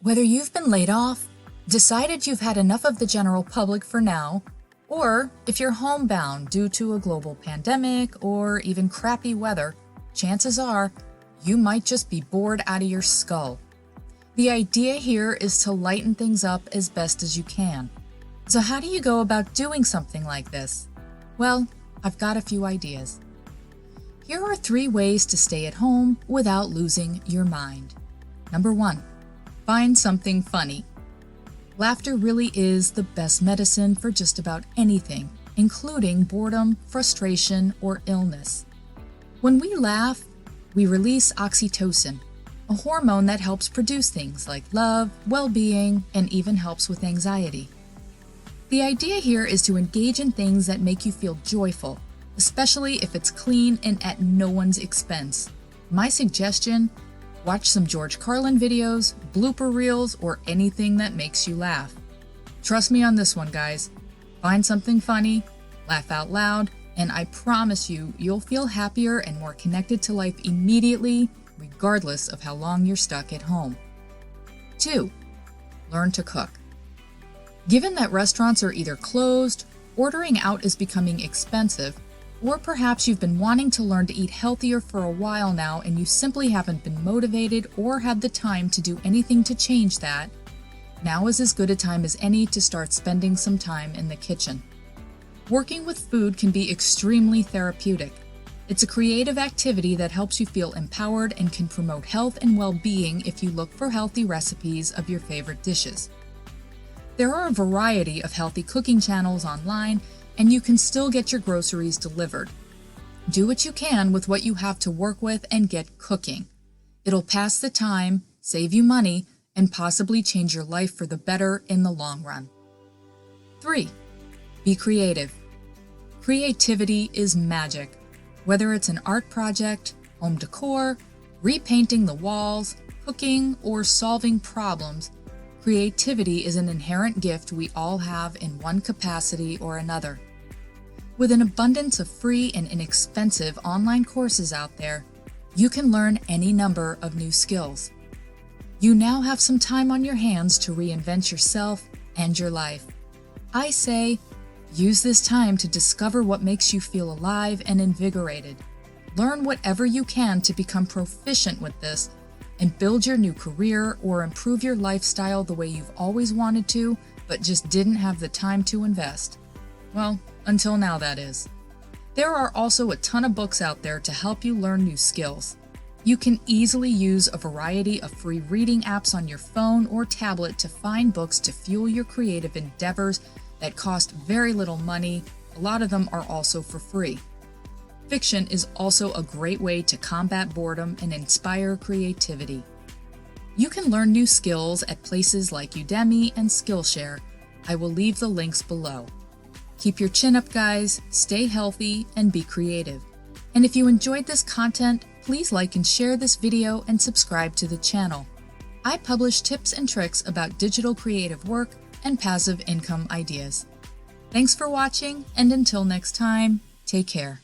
Whether you've been laid off, decided you've had enough of the general public for now, or if you're homebound due to a global pandemic or even crappy weather, chances are you might just be bored out of your skull. The idea here is to lighten things up as best as you can. So how do you go about doing something like this? Well, I've got a few ideas. Here are 3 ways to stay at home without losing your mind. Number 1, find something funny. Laughter really is the best medicine for just about anything, including boredom, frustration, or illness. When we laugh, we release oxytocin, a hormone that helps produce things like love, well-being, and even helps with anxiety. The idea here is to engage in things that make you feel joyful, especially if it's clean and at no one's expense. My suggestion: watch some George Carlin videos, blooper reels, or anything that makes you laugh. Trust me on this one, guys. Find something funny, laugh out loud, and I promise you, you'll feel happier and more connected to life immediately, regardless of how long you're stuck at home. 2, learn to cook. Given that restaurants are either closed, ordering out is becoming expensive, or perhaps you've been wanting to learn to eat healthier for a while now and you simply haven't been motivated or had the time to do anything to change that, now is as good a time as any to start spending some time in the kitchen. Working with food can be extremely therapeutic. It's a creative activity that helps you feel empowered and can promote health and well-being if you look for healthy recipes of your favorite dishes. There are a variety of healthy cooking channels online, and you can still get your groceries delivered. Do what you can with what you have to work with and get cooking. It'll pass the time, save you money, and possibly change your life for the better in the long run. 3, be creative. Creativity is magic. Whether it's an art project, home decor, repainting the walls, cooking, or solving problems, creativity is an inherent gift we all have in one capacity or another. With an abundance of free and inexpensive online courses out there, you can learn any number of new skills. You now have some time on your hands to reinvent yourself and your life. I say, use this time to discover what makes you feel alive and invigorated. Learn whatever you can to become proficient with this and build your new career or improve your lifestyle the way you've always wanted to, but just didn't have the time to invest. Well, until now, that is. There are also a ton of books out there to help you learn new skills. You can easily use a variety of free reading apps on your phone or tablet to find books to fuel your creative endeavors that cost very little money. A lot of them are also for free. Fiction is also a great way to combat boredom and inspire creativity. You can learn new skills at places like Udemy and Skillshare. I will leave the links below. Keep your chin up, guys, stay healthy, and be creative. And if you enjoyed this content, please like and share this video and subscribe to the channel. I publish tips and tricks about digital creative work and passive income ideas. Thanks for watching, and until next time, take care.